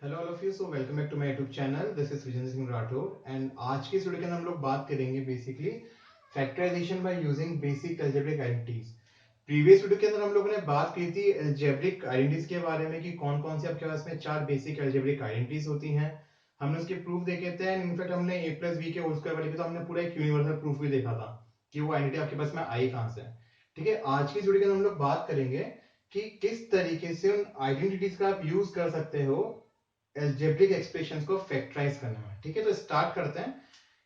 Hello all of you, so welcome back to my YouTube channel. This is Vijendra Singh Rathore and आज के इस video के अंदर हम लोग बात करेंगे basically factorization by using basic algebraic identities. Previous video के अंदर हम लोगों ने बात की थी अलजेब्रिक आइडेंटिटीज के बारे में कि कौन कौन सी आपके पास में चार बेसिक अलजेब्रिक आइडेंटिटीज होती हैं। हमने उसके प्रूफ देखे थे एंड इनफैक्ट हमने ए प्लस बी के होल स्क्वायर वाले के तो हमने पूरा एक यूनिवर्सल प्रूफ भी देखा था कि वो आइडेंटिटी आपके पास में आई कहां से। ठीक है, आज की इस वीडियो के अंदर हम लोग बात करेंगे कि किस तरीके से उन आइडेंटिटीज का आप यूज कर सकते हो अलजेब्रिक एक्सप्रेशंस को फैक्टराइज करने में। ठीक है, तो स्टार्ट करते हैं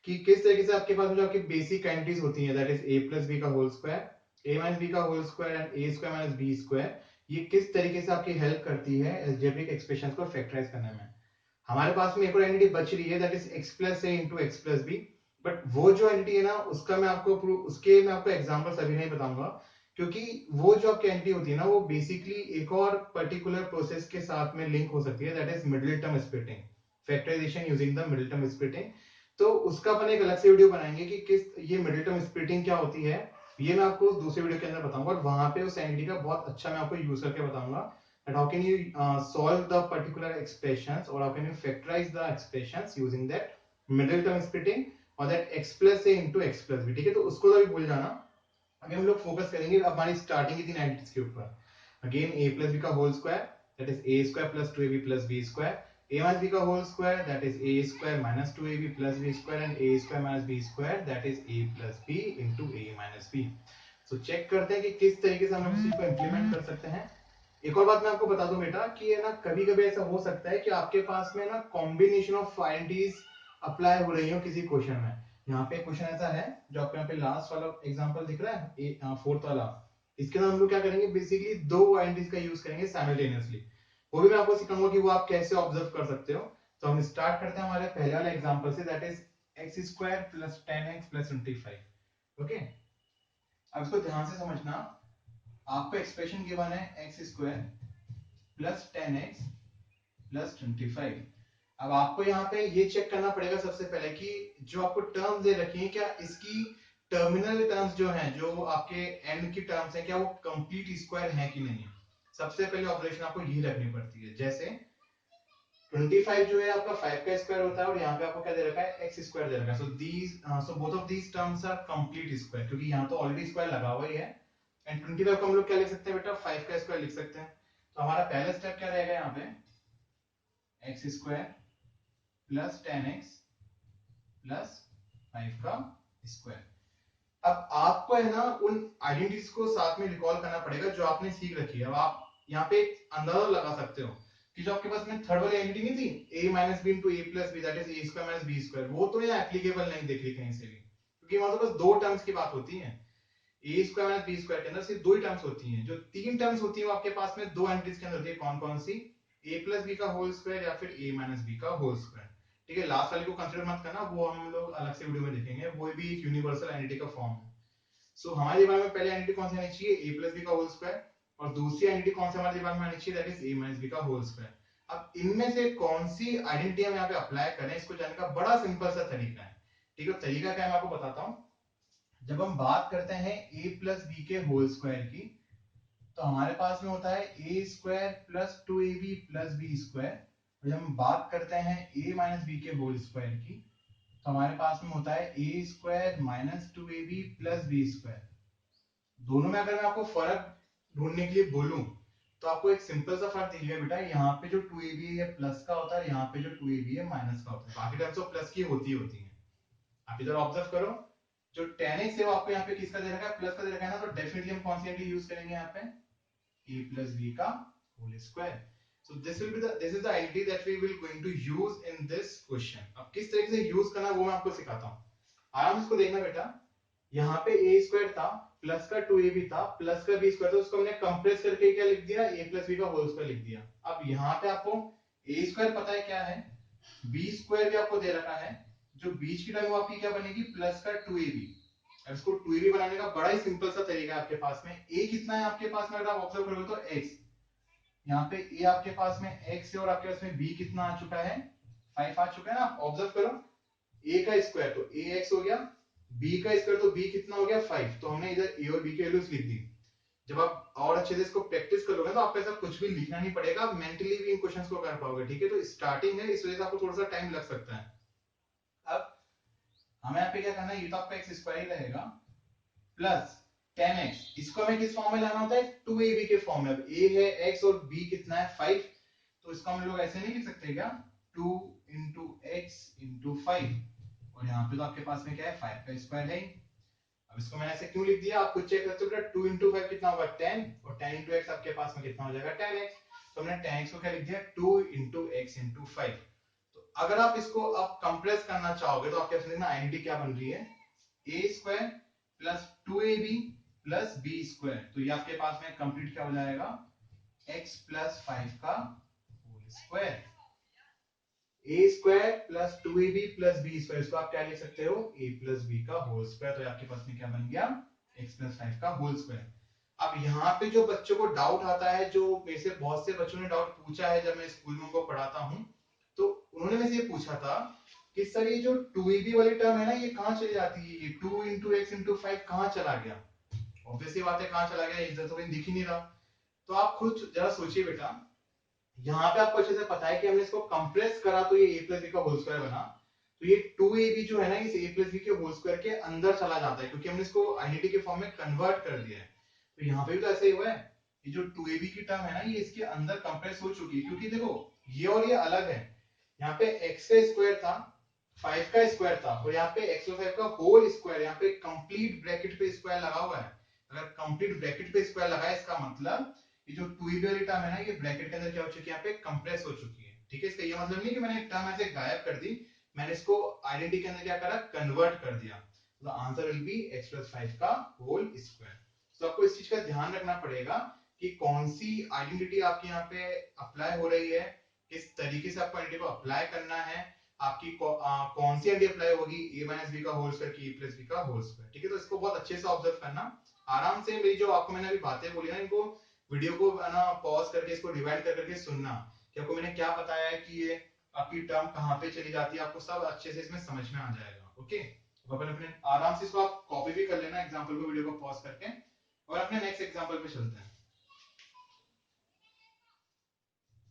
कि किस तरीके से आपके पास जो आपकी बेसिक आइडेंटिटीज होती हैं, that is A plus B का whole square, A minus B का whole square and A square minus B square, ये किस तरीके से आपकी हेल्प करती है अलजेब्रिक एक्सप्रेशंस को फैक्टराइज करने में। हमारे पास में एक और आइडेंटिटी बच रही है, that is X plus A into X plus B. But वो जो आइडेंटिटी है ना, उसका मैं आपको उसके मैं आपको एग्जांपल्स अभी नहीं बताऊंगा, क्योंकि वो जो आपकी आइडेंटिटी होती है ना, वो बेसिकली एक और पर्टिकुलर प्रोसेस के साथ में लिंक हो सकती है, that is middle term splitting, factorization using the middle term splitting. तो उसका अपन एक अलग से वीडियो बनाएंगे कि किस ये मिडिल टर्म स्प्लिटिंग क्या होती है, ये मैं आपको दूसरे वीडियो के अंदर बताऊंगा और वहां पे उस आइडेंटिटी का बहुत अच्छा मैं आपको यूज करके बताऊंगा that how can you solve the particular expressions or how can you factorize the expressions using that middle term splitting or that x plus a into x plus b। ठीक है, तो उसको तो अभी भूल जाना। अभी हम लोग फोकस करेंगे अब हमारी स्टार्टिंग की तीन आइडेंटिटीज के ऊपर। अगेन a प्लस बी का whole square, that is a square plus 2ab plus b square, a minus b का whole square, that is a square minus 2ab plus b square and a square minus b square, that is a plus b into a minus b। So check करते हैं कि किस तरीके से हम लोग इस चीज को इंप्लीमेंट कर सकते हैं। एक और बात मैं आपको बता दूं बेटा कि है ना, कभी कभी ऐसा हो सकता है कि आपके पास में ना कॉम्बिनेशन ऑफ आइडेंटिटीज अप्लाई हो रही हो किसी क्वेश्चन में। यहाँ पे क्वेश्चन ऐसा है जो आपको यहाँ पे लास्ट वाला एग्जांपल दिख रहा है, फोर्थ वाला। इसके अंदर हम लोग क्या करेंगे, बेसिकली दो आइडेंटिटीज का यूज करेंगे साइमल्टेनियसली। वो भी मैं आपको सिखाऊंगा कि वो आप कैसे ऑब्जर्व कर सकते हो। तो हम स्टार्ट करते हैं हमारे पहले वाले एग्जाम्पल से, that is x square plus 10x plus 25। Okay, अब इसको ध्यान से समझना। आपको एक्सप्रेशन गिवन है x square plus 10x plus 25। अब आपको यहाँ पे ये चेक करना पड़ेगा सबसे पहले कि जो आपको टर्म्स दे रखी है, क्या इसकी टर्मिनल टर्म्स जो हैं, जो आपके एंड की टर्म्स हैं, क्या वो कंप्लीट स्क्वायर है कि नहीं है। सबसे पहले ऑब्जर्वेशन आपको ये रखनी पड़ती है। जैसे 25 जो है आपका 5 का स्क्वायर होता है और यहाँ पे आपको क्या दे रखा है, एक्स स्क्वायर दे रखा है। So both of these terms are complete square, क्योंकि यहाँ तो ऑलरेडी स्क्वायर लगा हुआ ही है। एंड 25 को हम लोग क्या लिख सकते हैं बेटा, 5 का स्क्वायर लिख सकते हैं। तो हमारा पहला स्टेप क्या रहेगा यहाँ पे, x square plus 10x plus 5 का स्क्वायर। अब आपको है ना उन आइडेंटिटीज को साथ में रिकॉल करना पड़ेगा जो आपने सीख रखी है। अब आप यहाँ पे अंदाजा लगा सकते हो कि जो आपके पास में थर्ड वाली आइडेंटिटी नहीं थी, a minus B into A plus B, that is A square minus B square, वो तो यहाँ एप्लीकेबल नहीं दिख रही कहीं से भी, क्योंकि वहां तो बस दो टर्म्स की बात होती है। A square minus B square के अंदर सिर्फ दो ही टर्म्स होती हैं। जो तीन टर्म्स होती है वो आपके पास में दो एंटिटीज के अंदर होती है। कौन कौन सी, ए प्लस बी का होल स्क्वायर या फिर ए माइनस बी का होल स्क्वायर। ठीक है, लास्ट वाले को कंसिडर मत करना, वो हम लोग अलग से वीडियो में देखेंगे, वो भी एक यूनिवर्सल एंटिटी का फॉर्म है। सो हमारे दिमाग में पहले एंटिटी कौन सी आनी चाहिए, ए प्लस बी का होल स्क्वायर, और दूसरी एंटिटी कौन सी हमारे दिमाग में आनी चाहिए, that is A minus B का होल स्क्वायर। अब इनमें से कौन सी आइडेंटिटी हम यहाँ पे अप्लाई करें, इसको जानने का बड़ा सिंपल सा तरीका है। ठीक है, तरीका क्या है मैं आपको बताता हूँ। जब हम बात करते हैं a प्लस बी के होल स्क्वायर की, तो हमारे पास में होता है a square plus 2ab plus b square. और जब हम बात करते हैं a माइनस बी के होल स्क्वायर की, तो हमारे पास में होता है a square minus 2ab plus b square. दोनों में अगर मैं आपको फर्क ढूंढने के लिए बोलूं, तो आपको एक सिंपल सा फर्क दिखेगा बेटा, यहाँ पे जो 2ab है ये प्लस का होता है, यहाँ पे जो 2ab है माइनस का होता है। बाकी टर्म्स तो प्लस की होती है। आप इधर ऑब्जर्व करो, जो 10x है वो आपको यहाँ पे किसका दे रखा है, प्लस का दे रखा है ना, तो डेफिनेटली हम कौन सी एंटिटी यूज करेंगे यहाँ पे, a plus b का whole square. So this is the identity that we will going to use in this question। अब किस तरीके से यूज करना वो मैं आपको सिखाता हूँ। आराम से इसको देखना बेटा। यहाँ पे a स्क्वायर था, प्लस का 2ab था, प्लस का b स्क्वायर था, उसको हमने कंप्रेस करके क्या लिख दिया, a प्लस b का होल स्क्वायर लिख दिया। अब यहाँ पे आपको a स्क्वायर पता है क्या है, b स्क्वायर भी आपको दे रखा है, जो बीच की टर्म वो आपकी क्या बनेगी, प्लस का 2ab। अब इसको 2ab बनाने का बड़ा ही सिंपल सा तरीका है आपके पास में। a कितना है आपके पास में, अगर आप ऑब्जर्व करोगे तो x, यहाँ पे a आपके पास में x है और आपके पास में b कितना आ चुका है, 5 आ चुका है ना। ऑब्जर्व करो, a का स्क्वायर तो ax हो गया, b का स्क्वायर तो b कितना हो गया, 5। तो हमने इधर a और b की वैल्यूज लिख दी। जब आप और अच्छे से इसको प्रैक्टिस करोगे तो आपको ऐसा कुछ भी लिखना नहीं पड़ेगा, आप मेंटली भी इन क्वेश्चंस को कर पाओगे। ठीक है, तो स्टार्टिंग है, इस वजह से आपको थोड़ा सा टाइम लग सकता है। अब हमें यहाँ पे क्या करना है, ये तो आपका एक्स स्क्वायर ही रहेगा प्लस 10x, इसको हमें किस फॉर्म में लाना होता है, 2ab के फॉर्म में। अब a है x और b कितना है 5, तो इसको हम लोग ऐसे नहीं लिख सकते क्या, 2 इंटू एक्स इंटू 5, और यहाँ पे तो आपके पास में क्या है 5 का स्क्वायर है। अब इसको मैंने ऐसे क्यों लिख दिया, आप खुद चेक करते हो बेटा, 2 इंटू 5 कितना होगा 10, और 10 इंटू एक्स आपके पास में कितना हो जाएगा 10x, तो हमने 10x को क्या लिख दिया 2 इंटू एक्स इंटू 5। तो अगर आप इसको अब कंप्रेस करना चाहोगे तो आपके पास आइडेंटिटी क्या बन रही है, a square plus 2ab plus b square, तो ये आपके पास में कंप्लीट क्या हो जाएगा, x प्लस 5 का whole square, a square plus 2ab plus b square, इसको आप क्या लिख सकते हो, a प्लस b का होल स्क्वायर, तो आपके पास में क्या बन गया, x प्लस 5 का होल स्क्वायर। अब यहाँ पे जो बच्चों को डाउट आता है, जो मेरे से बहुत से बच्चों ने डाउट पूछा है जब मैं स्कूल में उनको पढ़ाता हूँ, तो उन्होंने मेरे से ये पूछा था कि सर ये जो 2ab वाली टर्म है ना, ये कहाँ चली जाती है, ये 2 इंटू एक्स इंटू 5 कहाँ चला गया। ऑब्वियसली बात है, कहाँ चला गया, इधर तो कहीं दिख ही नहीं रहा। तो आप खुद जरा सोचिए बेटा, यहाँ पे आपको अच्छे से पता है कि हमने इसको कंप्रेस करा तो ये a प्लस बी का होल स्क्वायर बना, तो ये 2ab जो है ना, इस a प्लस बी के होल स्क्वायर के अंदर चला जाता है, क्योंकि हमने इसको आइडेंटिटी के फॉर्म में कन्वर्ट कर दिया है। तो यहाँ पे भी तो ऐसा ही हुआ है, ये जो 2ab की टर्म है ना, ये इसके अंदर कंप्रेस हो चुकी है, क्योंकि देखो ये और ये अलग है। यहाँ पे x का स्क्वायर था, 5 का स्क्वायर था, और यहाँ पे x और 5 का होल स्क्वायर, यहाँ पे कंप्लीट ब्रैकेट पे स्क्वायर लगा हुआ है। अगर कंप्लीट ब्रैकेट पे स्क्वायर लगा है, इसका मतलब ये जो 2ab वाली टर्म है ना, ये ब्रैकेट के अंदर क्या हो चुकी है, यहाँ पे कंप्रेस हो चुकी है। ठीक है, इसका ये मतलब नहीं कि मैंने टर्म ऐसे गायब कर दी, मैंने इसको आइडेंटिटी के अंदर क्या करा, कन्वर्ट कर दिया। तो answer will be x plus 5 का होल स्क्वायर। तो आपको इस चीज का ध्यान रखना पड़ेगा कि कौन सी आइडेंटिटी आपके यहाँ पे अप्लाई हो रही है, किस तरीके से आपको आइडेंटिटी को अप्लाई करना है, आपकी कौन सी आइडेंटिटी अप्लाई होगी, a माइनस बी का होल स्क्वायर की a प्लस बी का होल स्क्वायर। ठीक है, तो इसको बहुत अच्छे से ऑब्जर्व करना, आराम से मेरी जो आपको मैंने अभी बातें बोली ना, इनको वीडियो को ना पॉज करके इसको रिवाइंड कर करके सुनना कि आपको मैंने क्या बताया है, कि ये आपकी टर्म कहाँ पे चली जाती है, आपको सब अच्छे से इसमें समझ में आ जाएगा। ओके, तो अपन अपने आराम से इसको आप कॉपी भी कर लेना एग्जांपल को, वीडियो को पॉज करके, और अपने नेक्स्ट एग्जांपल पे चलते हैं।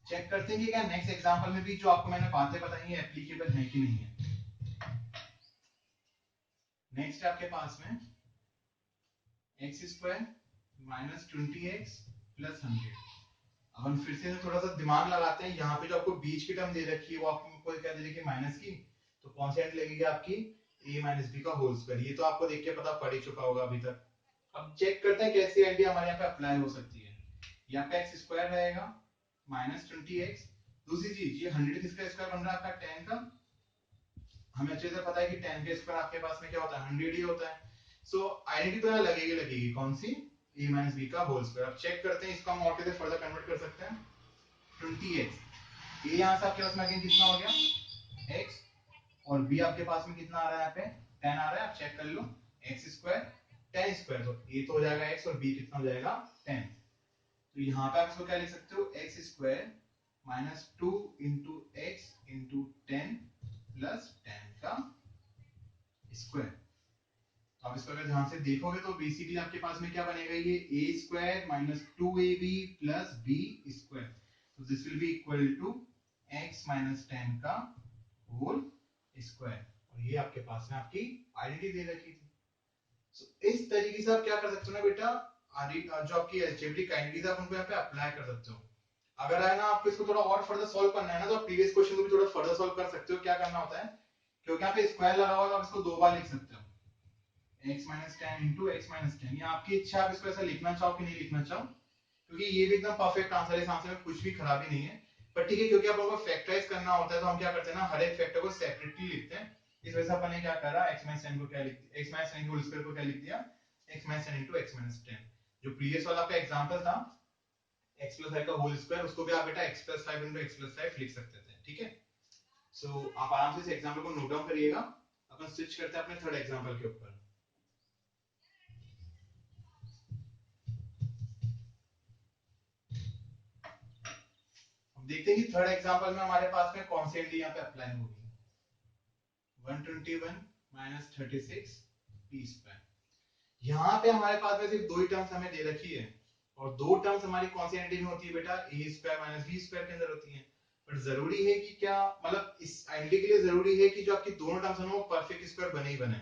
चेक करते हैं कि क्या नेक्स्ट एग्जांपल में भी जो आपको मैंने बातें बताई है एप्लीकेबल है कि नहीं है। नेक्स्ट है आपके पास में x square minus 20x plus 100। अब हम फिर से थोड़ा सा दिमाग लगाते हैं, यहाँ पे जो आपको बीच की टर्म दे रखी है वो आपको क्या दे रखी है, माइनस की, तो कौन सी एंड लगेगी आपकी, a माइनस बी का होल स्क्वायर, ये तो आपको देख के पता पड़ ही चुका होगा अभी तक। अब चेक करते हैं कैसी आइडिया हमारे यहाँ पे अप्लाई हो सकती है। यहाँ पे एक्स स्क्वायर रहेगा माइनस 20x, दूसरी चीज ये 100 किसका स्क्वायर बन रहा है, आपका 10 का। हमें अच्छे से पता है कि 10 के स्क्वायर आपके पास में क्या होता है, 100 ही होता है। सो आइडेंटिटी तो यहाँ लगेगी लगेगी, कौन सी, a माइनस बी का होल स्क्वायर। अब चेक करते हैं इसको हम और कैसे फर्दर कन्वर्ट कर सकते हैं। 20x, a यहाँ से आपके पास में अगेन कितना हो गया x, और b आपके पास में कितना आ रहा है, यहाँ पे 10 आ रहा है, आप चेक कर लो, x स्क्वायर 10 स्क्वायर, तो a तो हो जाएगा x और b कितना हो जाएगा 10। तो यहाँ पे आप इसको क्या लिख सकते हो, x square minus 2 into x into 10 plus 10 का स्क्वायर। तो आप इसको अगर ध्यान से देखोगे तो बेसिकली आपके पास में क्या बनेगा, ये a square minus 2ab plus b square, तो this will be equal to x minus 10 का होल स्क्वायर, और ये आपके पास में आपकी आइडेंटिटी दे रखी थी। So, इस तरीके से आप क्या कर सकते हो ना बेटा, जो आपकी एलजेब्रिक आइडेंटिटीज आप उनको यहाँ पे अप्लाई कर सकते हो। अगर है ना आपको इसको थोड़ा और फर्दर सॉल्व करना है ना, तो प्रीवियस क्वेश्चन को भी थोड़ा फर्दर सॉल्व कर सकते हो। क्या करना होता है, क्योंकि यहाँ पे स्क्वायर लगा हुआ है तो आप इसको दो बार लिख सकते हो, x minus 10 into x minus 10, ये आपकी इच्छा, आप इसको ऐसा लिखना चाहो कि नहीं लिखना चाहो, क्योंकि ये भी एकदम परफेक्ट आंसर है, इस आंसर में कुछ भी खराबी नहीं है। पर ठीक है, क्योंकि आप हमको फैक्टराइज करना होता है तो हम क्या करते हैं ना, हर एक फैक्टर को सेपरेटली लिखते हैं। इस वजह से अपन ने क्या करा, x माइनस 10 को क्या लिख दिया, x माइनस 10 के होल स्क्वायर को क्या लिख दिया, x minus 10 into x minus 10। जो प्रीवियस वाला आपका एग्जांपल था x प्लस 5 का होल स्क्वायर, उसको भी आप बेटा x plus 5 into X plus 5 लिख सकते थे। ठीक है, सो आप आराम से इस एग्जांपल को नोट डाउन करिएगा। अपन स्विच करते हैं अपने थर्ड एग्जांपल के ऊपर। अब देखते हैं कि थर्ड एग्जांपल में हमारे पास में कौन सी एंडी यहाँ पे अप्लाई होगी। 121 माइनस 36 p स्क्वायर, यहाँ पे हमारे पास में सिर्फ दो ही टर्म्स हमें दे रखी है, और दो टर्म्स हमारी कौन सी आइडेंटिटी में होती है बेटा, ए स्क्वायर माइनस बी स्क्वायर के अंदर होती है। पर जरूरी है कि क्या, मतलब इस आइडेंटिटी के लिए जरूरी है कि जो आपकी दोनों टर्म्स है वो परफेक्ट स्क्वायर बने ही बने।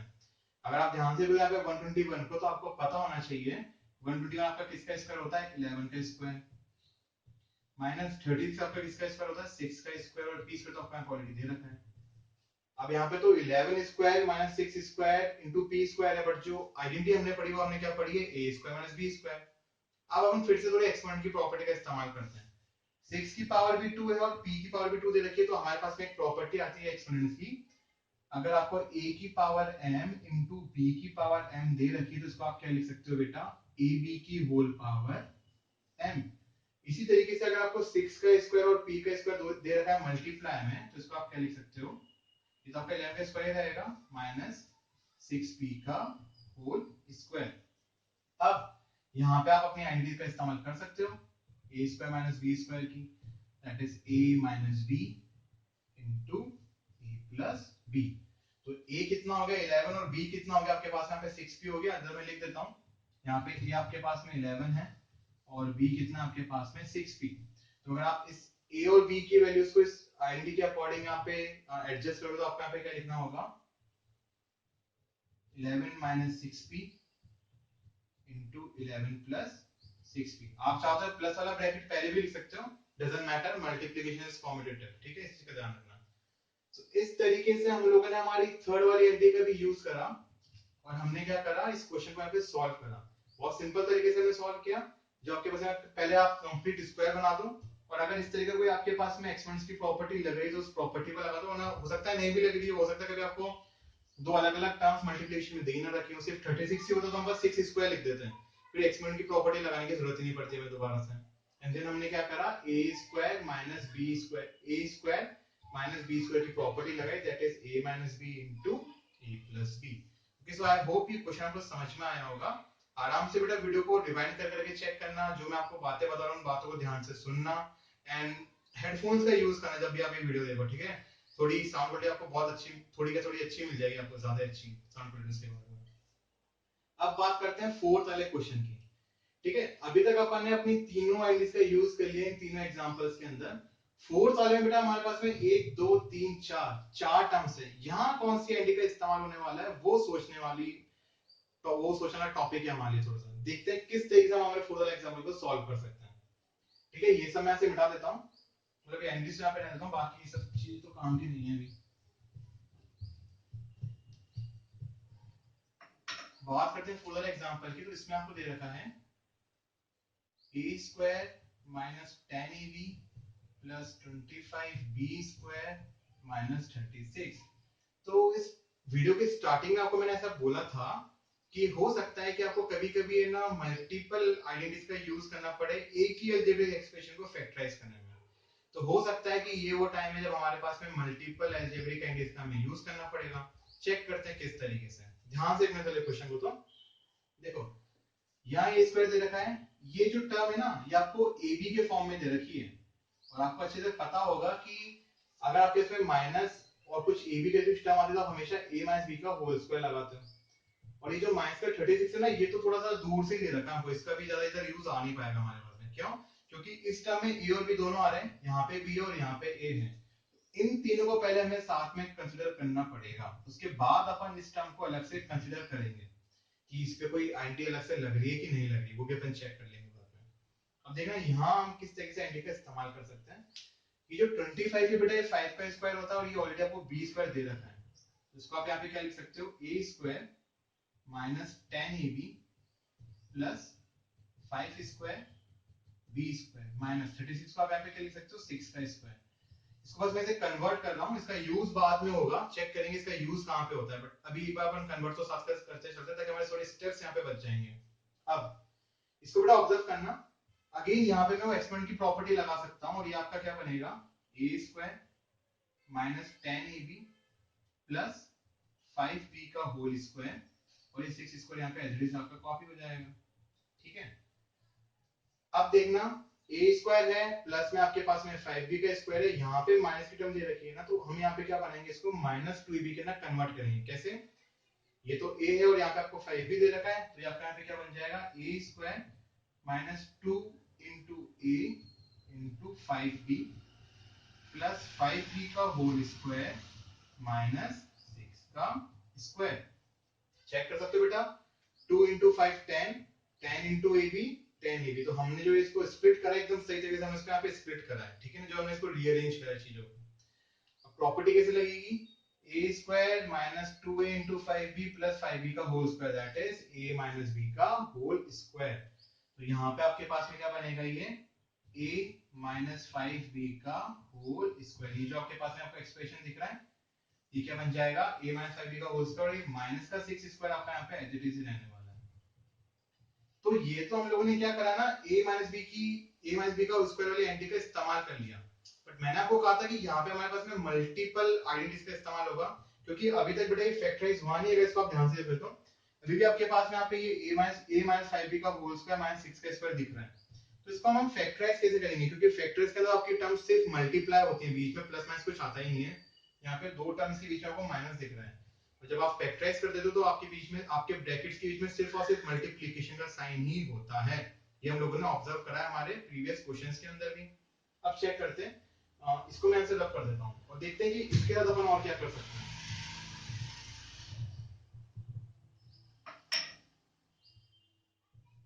अगर आप ध्यान से यहाँ पे 121 को, तो आपको पता होना चाहिए 121 आपका किसका स्क्वायर होता है, 11 का स्क्वायर, माइनस 36 आपका किसका स्क्वायर होता है, 6 का स्क्वायर, और पी स्क्वायर तो आपका ऑलरेडी दे रखा है। अब यहाँ पे तो 11 square minus 6 square into P square है, बट जो आइडेंटिटी हमने पढ़ी वो हमने क्या पढ़ी है, a square minus B square. अब हम फिर से थोड़े एक्सपोनेंट की प्रॉपर्टी का इस्तेमाल करते हैं। 6 की पावर भी 2 है और p की पावर भी 2 दे रखी है, तो हमारे पास में एक प्रॉपर्टी आती है एक्सपोनेंट्स की। अगर आपको a की पावर m इंटू b की पावर m दे रखी है, तो इसको आप क्या लिख सकते हो बेटा, ab की होल पावर m। इसी तरीके से अगर आपको 6 का स्क्वायर और p का स्क्वायर दे रखा है मल्टीप्लाई में, तो इसको आप क्या लिख सकते हो, ये तो आपका 11 का स्क्वायर रहेगा माइनस 6p का होल स्क्वायर। अब यहाँ पे आप अपनी आइडेंटिटी का इस्तेमाल कर सकते हो, a square minus b square की, that is a minus b into A plus b. तो a कितना हो गया 11 और b कितना हो गया आपके पास, यहाँ पे 6p हो गया। अंदर मैं लिख देता हूँ, यहाँ पे a आपके पास में 11 है और b कितना आपके पास में 6p। तो अगर आप इस a और b की वैल्यूज को इस आइडेंटिटी के अकॉर्डिंग यहाँ पे एडजस्ट करोगे, तो आपको यहाँ पे क्या लिखना होगा, 11 minus 6p into 11 plus 6p। आप चाहो तो प्लस वाला ब्रैकेट पहले भी लिख सकते हो, doesn't matter, multiplication is commutative, ठीक है, इसी का ध्यान रखना। तो इस तरीके से हम लोगों ने हमारी थर्ड वाली आइडेंटिटी का भी यूज करा और हमने क्या करा, इस क्वेश्चन को यहाँ पे सॉल्व करा। बहुत सिंपल तरीके से हमने सॉल्व किया। जो आपके पास है, पहले आप कंप्लीट स्क्वायर बना दो, और अगर इस तरीके कोई आपके पास में एक्सपोनेंट्स की प्रॉपर्टी लग रही है तो उस प्रॉपर्टी को लगा दो, वरना हो सकता है नहीं भी लग रही है, हो सकता है कभी आपको दो अलग अलग टर्म्स मल्टीप्लिकेशन में दे ना रखी हो, सिर्फ 36 ही होता तो हम बस 6 स्क्वायर लिख देते हैं, फिर एक्सपोनेंट की प्रॉपर्टी लगाने की जरूरत ही नहीं पड़ती हमें दोबारा से। एंड देन हमने क्या करा, a square minus b square, a square minus b square की प्रॉपर्टी लगाई, that is a minus b into a plus b। Okay, so I hope ये क्वेश्चन आपको समझ में आया होगा। आराम से बेटा वीडियो को रिवाइंड कर करके चेक करना, जो मैं आपको बातें बता रहा हूं उन बातों को ध्यान से सुनना, एंड हेडफोन्स का यूज करना जब भी आप ये वीडियो देखो, ठीक है। थोड़ी साउंड क्वालिटी आपको बहुत अच्छी, थोड़ी अच्छी मिल जाएगी, आपको ज्यादा अच्छी साउंड क्वालिटी के बारे में। अब बात करते हैं फोर्थ वाले क्वेश्चन की, ठीक है। अभी तक अपन ने अपनी तीनों आइडेंटिटीज का यूज कर लिया इन तीनों एग्जांपल्स के अंदर। फोर्थ वाले में बेटा हमारे पास में 1 2 3 4 चार टर्म्स है। यहाँ कौन सी आइडेंटिटी का इस्तेमाल होने वाला है वो सोचने वाली, तो वो सोचने वाला टॉपिक है हमारे लिए। थोड़ा सा देखते हैं किस तरीके से हम हमारे फोर्थ वाले एग्जांपल को सॉल्व कर सकते हैं, ठीक है। ये सब मैं ऐसे मिटा देता हूँ, मतलब आइडेंटिटीज यहाँ पे रहने देता हूँ, बाकी ये सब चीज तो काम की नहीं है। अभी बात करते हैं फोर्थ वाले एग्जांपल की, तो इसमें आपको दे रखा है a square minus 10ab plus 25b square minus 36। तो इस वीडियो के स्टार्टिंग में आपको मैंने ऐसा बोला था कि हो सकता है कि आपको कभी कभी ना मल्टीपल आइडेंटिटीज का यूज करना पड़े एक ही अलजेब्रिक एक्सप्रेशन को फैक्टराइज करने में। तो हो सकता है कि ये वो टाइम है जब हमारे पास में मल्टीपल अलजेब्रिक आइडेंटिटीज का हमें यूज करना पड़ेगा। चेक करते हैं किस तरीके से, ध्यान से देखना चले क्वेश्चन को। तो देखो, यहाँ ए स्क्वायर दे रखा है, ये जो टर्म है ना ये आपको ए बी के फॉर्म में दे रखी है, और आपको अच्छे से पता होगा कि अगर आपके इसमें माइनस और कुछ ए बी के कुछ टर्म आते हैं तो आप हमेशा a माइनस बी का होल स्क्वायर लगाते हो। और ये जो माइनस का 36 है ना, ये तो थोड़ा सा दूर से ही दे रखा है हमको, इसका भी ज्यादा इधर यूज आ नहीं पाएगा हमारे पास में। क्यों? क्योंकि इस टर्म में a और b दोनों आ रहे हैं, यहाँ पे b और यहाँ पे a है। इन तीनों को पहले हमें साथ में कंसिडर करना पड़ेगा, उसके बाद अपन इस टर्म को अलग से कंसिडर करेंगे कि इस पे कोई आइडेंटिटी अलग से लग रही है कि नहीं लग रही, वो भी अपन चेक कर लेंगे बाद में। अब देखना यहाँ हम किस तरीके से आइडेंटिटी का इस्तेमाल कर सकते हैं। ये जो 25 है बेटा, ये 5 का स्क्वायर होता है और ये ऑलरेडी आपको b स्क्वायर दे रखा है, तो इसको आप यहाँ पे क्या लिख सकते हो, a square minus 10ab plus 5 square b square minus 36 को आप यहाँ पे क्या लिख सकते हो, 6 का स्क्वायर। इसको बस मैं इसे कन्वर्ट कर रहा हूँ, इसका यूज बाद में होगा, चेक करेंगे इसका यूज कहाँ पे होता है, बट अभी एक बार अपन कन्वर्ट तो साथ करते चलते ताकि हमारे थोड़े स्टेप्स यहाँ पे बच जाएंगे। अब इसको बेटा ऑब्जर्व करना, अगेन यहाँ पे मैं वो एक्सपोनेंट की प्रॉपर्टी लगा सकता हूँ, और ये आपका क्या बनेगा, a square minus 10ab plus 5b का होल स्क्वायर, और ये 6 स्क्वायर यहाँ पे एज इट इज आपका कॉपी हो जाएगा, ठीक है। अब देखना, a स्क्वायर है प्लस में आपके पास में 5b का स्क्वायर है, यहाँ पे माइनस की टर्म दे रखी है ना, तो हम यहाँ पे क्या बनाएंगे, इसको माइनस 2ab के अंदर कन्वर्ट करेंगे। कैसे? ये तो a है और यहाँ पे आपको 5b दे रखा है, तो आपका यहाँ पे क्या बन जाएगा, a square minus 2 into A into 5b plus 5b का होल स्क्वायर माइनस 6 का स्क्वायर। चेक कर सकते हो बेटा, 2 into 5 10, 10 into A B 10 A B. तो हमने जो इसको स्प्लिट करा है एकदम सही जगह से हमने इसको यहाँ पे स्प्लिट करा है, ठीक है ना, जो हमने इसको रीअरेंज करा है चीजों को। अब प्रॉपर्टी कैसे लगेगी, a square minus 2a into 5b plus 5b का whole square that is a minus b का होल स्क्वायर। तो यहाँ पे आपके पास में क्या बनेगा, ये a माइनस 5b का होल स्क्वायर। ये जो आपके पास में आपका एक्सप्रेशन दिख रहा है, ये क्या बन जाएगा, a माइनस 5b का होल स्क्वायर, ये माइनस का 6 स्क्वायर आपका यहाँ पे एज इट इज रहने वाला है। तो ये तो हम लोगों ने क्या करा ना, a माइनस b का स्क्वायर वाली एंटी का इस्तेमाल कर लिया। बट मैंने आपको कहा था कि यहाँ पे हमारे पास में मल्टीपल आइडेंटिटीज का इस्तेमाल होगा, क्योंकि अभी तक बेटा ये फैक्टराइज हुआ नहीं है, इसको आप ध्यान से देखो तो अभी भी आपके पास में यहाँ पे ये a माइनस 5b का होल स्क्वायर माइनस 6 का स्क्वायर दिख रहा है। तो इसको हम फैक्टराइज कैसे करेंगे, क्योंकि फैक्टराइज के अंदर आपकी टर्म्स सिर्फ मल्टीप्लाई होती है, बीच में प्लस माइनस कुछ आता ही नहीं है। यहाँ पे दो टर्म्स के बीच में आपको माइनस दिख रहा है, और जब आप फैक्टराइज कर देते हो तो आपके बीच में, आपके ब्रैकेट्स के बीच में सिर्फ और सिर्फ मल्टीप्लिकेशन का साइन ही होता है। ये हम लोगों ने ऑब्जर्व करा है हमारे प्रीवियस क्वेश्चंस के अंदर भी। अब चेक करते हैं, इसको मैं ऐसे रब कर देता हूँ और देखते हैं कि इसके बाद अपन और क्या कर सकते हैं।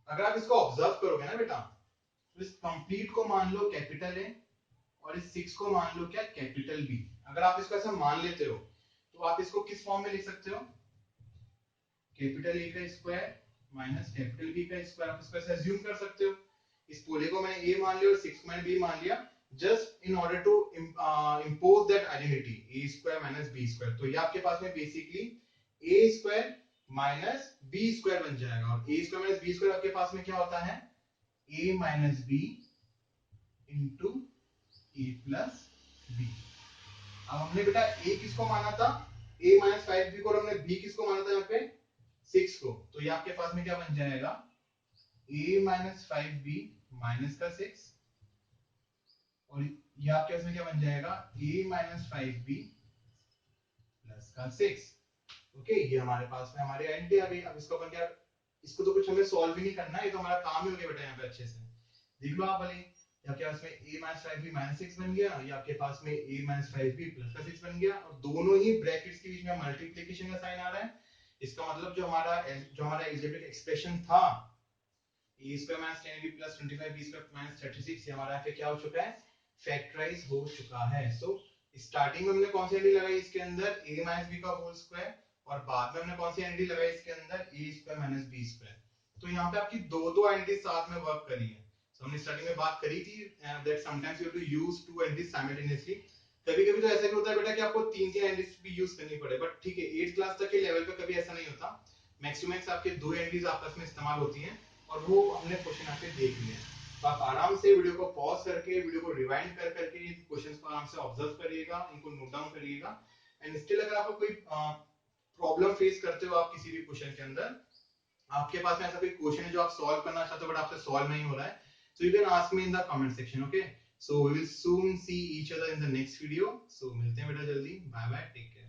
अगर आप इसको ऑब्जर्व करोगे ना बेटा, तो इस कंप्लीट को मान लो कैपिटल ए और इस 6 को मान लो क्या, कैपिटल बी। अगर आप इसको ऐसा मान लेते हो तो आप इसको किस फॉर्म में लिख सकते हो, कैपिटल ए का स्क्वायर माइनस कैपिटल बी का स्क्वायर। आप इसको ऐसे अज्यूम कर सकते हो, इस पूरे को मैंने ए मान लिया और 6 को मैंने बी मान लिया, just in order to impose that identity A square minus B square. तो ये आपके पास में basically A square minus B square बन जाएगा, और A square minus B square आपके पास में क्या होता है, A minus B into A plus B. अब हमने बेटा ए किसको माना था, ए माइनस 5b को, और हमने बी किसको माना था यहाँ पे 6 को। तो ये आपके पास में क्या बन जाएगा, a माइनस 5b माइनस का 6, और ये आपके पास में क्या बन जाएगा, a माइनस 5b प्लस का 6। ओके, ये हमारे पास में हमारी आइडेंटिटी आ गई। अब इसको अपन क्या, इसको तो कुछ हमें सॉल्व ही नहीं करना है, ये तो हमारा काम ही हो गया बेटा यहाँ पे अच्छे से। देख लो आप भले, आपके पास में a माइनस 5b माइनस 6 बन गया, या आपके पास में a माइनस 5b प्लस का 6 बन गया, और दोनों ही ब्रैकेट्स के बीच में मल्टीप्लिकेशन का साइन आ रहा है। इसका मतलब जो हमारा एल्जेब्रिक एक्सप्रेशन था a square minus 10ab plus 25b square minus 36, ये हमारा यहाँ पे क्या हो चुका है, फैक्टराइज हो चुका है। सो स्टार्टिंग में हमने कौन सी एंटिटी लगाई इसके अंदर, a माइनस b का होल स्क्वायर, और बाद में हमने कौन सी एंटिटी लगाई इसके अंदर, a square minus b square. तो यहाँ पे आपकी दो दो एंटिटी साथ में वर्क करी है। So, हमने स्टार्टिंग में बात करी थी that sometimes you have to use two entities simultaneously. कभी कभी तो ऐसा भी होता है बेटा कि आपको तीन तीन एंटिटीज भी यूज करनी पड़े, बट ठीक है 8th क्लास तक के लेवल पे कभी ऐसा नहीं होता। मैक्सिमम आपके दो एंटिटीज आपस में इस्तेमाल होती हैं, और वो हमने क्वेश्चन आपके देख लिया है। तो आप आराम से वीडियो को पॉज करके, वीडियो को रिवाइंड कर करके क्वेश्चंस को आराम से ऑब्जर्व करिएगा, इनको नोट डाउन करिएगा। एंड स्टिल अगर आपको कोई प्रॉब्लम फेस करते हो आप किसी भी क्वेश्चन के अंदर, आपके पास में ऐसा कोई क्वेश्चन है जो आप सॉल्व करना चाहते हो बट आपसे सॉल्व नहीं हो रहा है, so you can ask me in the comment section, okay? So we will soon see each other in the next video. So मिलते हैं बेटा जल्दी, बाय बाय, टेक केयर।